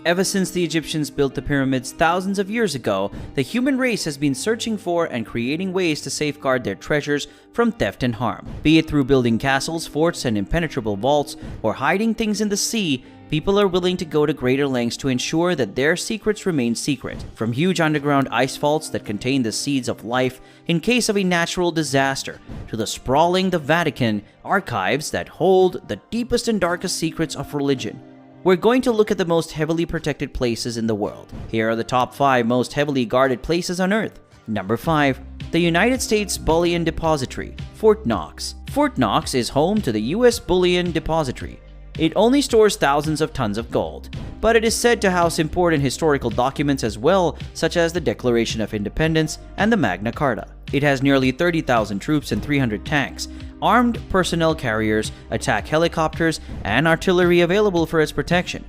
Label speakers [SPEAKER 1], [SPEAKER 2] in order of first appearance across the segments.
[SPEAKER 1] Ever since the Egyptians built the pyramids thousands of years ago, the human race has been searching for and creating ways to safeguard their treasures from theft and harm. Be it through building castles, forts, and impenetrable vaults, or hiding things in the sea, people are willing to go to greater lengths to ensure that their secrets remain secret. From huge underground ice vaults that contain the seeds of life in case of a natural disaster, to the sprawling the Vatican archives that hold the deepest and darkest secrets of religion. We're going to look at the most heavily protected places in the world. Here are the top 5 most heavily guarded places on Earth. Number 5. The United States Bullion Depository, Fort Knox. Fort Knox is home to the U.S. Bullion Depository. It only stores thousands of tons of gold, but it is said to house important historical documents as well, such as the Declaration of Independence and the Magna Carta. It has nearly 30,000 troops and 300 tanks, armed personnel carriers, attack helicopters, and artillery available for its protection.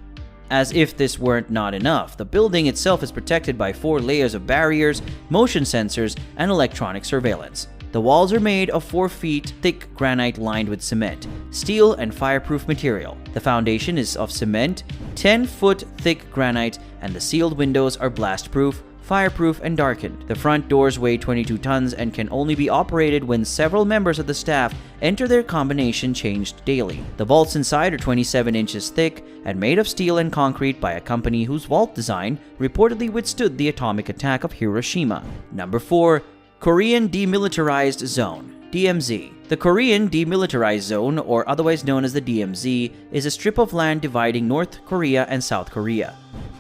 [SPEAKER 1] As if this weren't not enough, the building itself is protected by 4 layers of barriers, motion sensors, and electronic surveillance. The walls are made of 4 feet thick granite lined with cement, steel, and fireproof material. The foundation is of cement, 10-foot thick granite, and the sealed windows are blast-proof, fireproof, and darkened. The front doors weigh 22 tons and can only be operated when several members of the staff enter their combination changed daily. The vaults inside are 27 inches thick and made of steel and concrete by a company whose vault design reportedly withstood the atomic attack of Hiroshima. Number 4. Korean Demilitarized Zone, DMZ. The Korean Demilitarized Zone, or otherwise known as the DMZ, is a strip of land dividing North Korea and South Korea.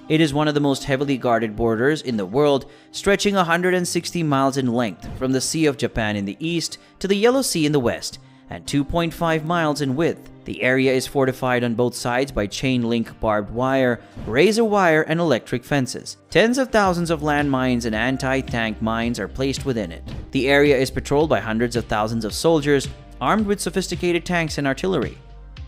[SPEAKER 1] It is one of the most heavily guarded borders in the world, stretching 160 miles in length from the Sea of Japan in the east to the Yellow Sea in the west, and 2.5 miles in width. The area is fortified on both sides by chain-link barbed wire, razor wire, and electric fences. Tens of thousands of landmines and anti-tank mines are placed within it. The area is patrolled by hundreds of thousands of soldiers, armed with sophisticated tanks and artillery.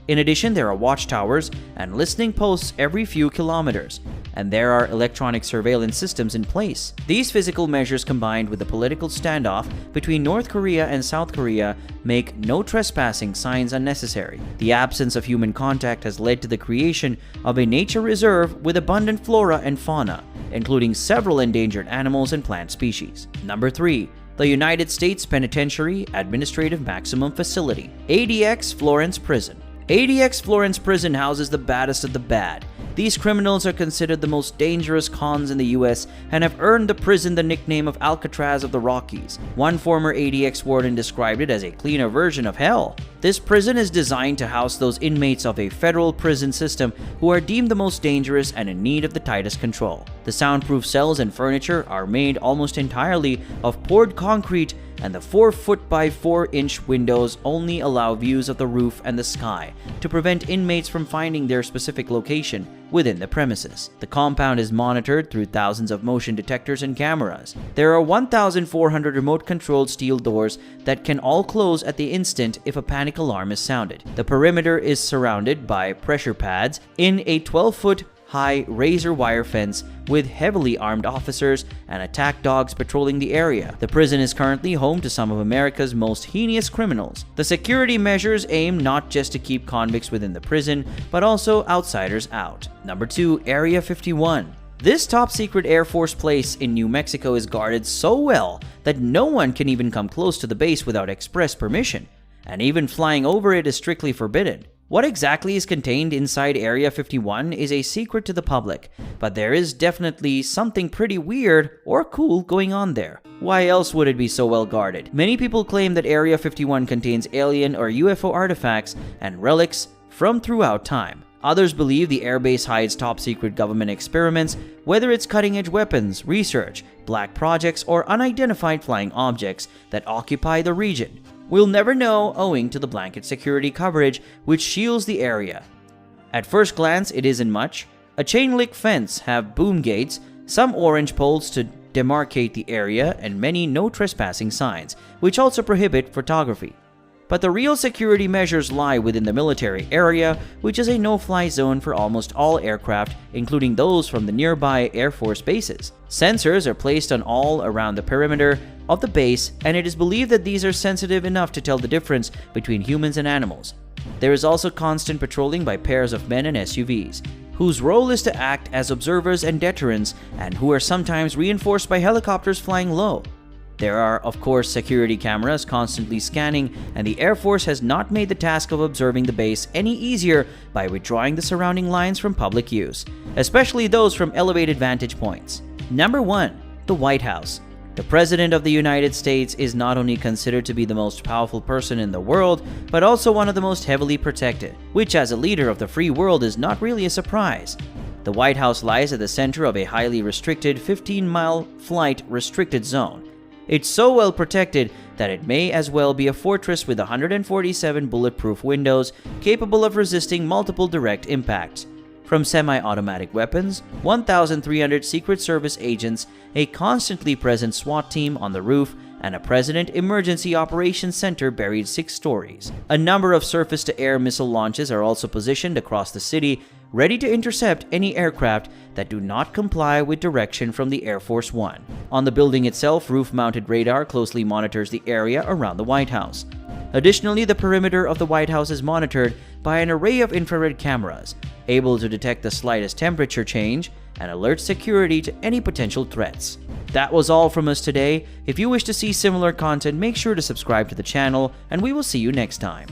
[SPEAKER 1] In addition, there are watchtowers and listening posts every few kilometers, and there are electronic surveillance systems in place. These physical measures combined with the political standoff between North Korea and South Korea make no trespassing signs unnecessary. The absence of human contact has led to the creation of a nature reserve with abundant flora and fauna, including several endangered animals and plant species. Number 3. The United States Penitentiary Administrative Maximum Facility, ADX Florence Prison. ADX Florence Prison houses the baddest of the bad. These criminals are considered the most dangerous cons in the US and have earned the prison the nickname of Alcatraz of the Rockies. One former ADX warden described it as a cleaner version of hell. This prison is designed to house those inmates of a federal prison system who are deemed the most dangerous and in need of the tightest control. The soundproof cells and furniture are made almost entirely of poured concrete, and the 4-foot by 4-inch windows only allow views of the roof and the sky to prevent inmates from finding their specific location within the premises. The compound is monitored through thousands of motion detectors and cameras. There are 1,400 remote-controlled steel doors that can all close at the instant if a panic alarm is sounded. The perimeter is surrounded by pressure pads in a 12-foot high razor wire fence with heavily armed officers and attack dogs patrolling the area. The prison is currently home to some of America's most heinous criminals. The security measures aim not just to keep convicts within the prison, but also outsiders out. Number 2. Area 51. This top-secret Air Force base in New Mexico is guarded so well that no one can even come close to the base without express permission, and even flying over it is strictly forbidden. What exactly is contained inside Area 51 is a secret to the public, but there is definitely something pretty weird or cool going on there. Why else would it be so well guarded? Many people claim that Area 51 contains alien or UFO artifacts and relics from throughout time. Others believe the airbase hides top-secret government experiments, whether it's cutting-edge weapons, research, black projects, or unidentified flying objects that occupy the region. We'll never know owing to the blanket security coverage which shields the area. At first glance, it isn't much. A chain-link fence have boom gates, some orange poles to demarcate the area, and many no trespassing signs, which also prohibit photography. But the real security measures lie within the military area, which is a no-fly zone for almost all aircraft, including those from the nearby Air Force bases. Sensors are placed on all around the perimeter of the base, and it is believed that these are sensitive enough to tell the difference between humans and animals. There is also constant patrolling by pairs of men and SUVs, whose role is to act as observers and deterrents, and who are sometimes reinforced by helicopters flying low. There are, of course, security cameras constantly scanning, and the Air Force has not made the task of observing the base any easier by withdrawing the surrounding lines from public use, especially those from elevated vantage points. Number 1. The White House. The President of the United States is not only considered to be the most powerful person in the world, but also one of the most heavily protected, which as a leader of the free world is not really a surprise. The White House lies at the center of a highly restricted 15-mile flight restricted zone. It's so well protected that it may as well be a fortress with 147 bulletproof windows capable of resisting multiple direct impacts. From semi-automatic weapons, 1,300 Secret Service agents, a constantly present SWAT team on the roof, and a President Emergency Operations Center buried 6 stories. A number of surface-to-air missile launches are also positioned across the city, ready to intercept any aircraft that do not comply with direction from the Air Force One. On the building itself, roof-mounted radar closely monitors the area around the White House. Additionally, the perimeter of the White House is monitored by an array of infrared cameras, able to detect the slightest temperature change and alert security to any potential threats. That was all from us today. If you wish to see similar content, make sure to subscribe to the channel, and we will see you next time.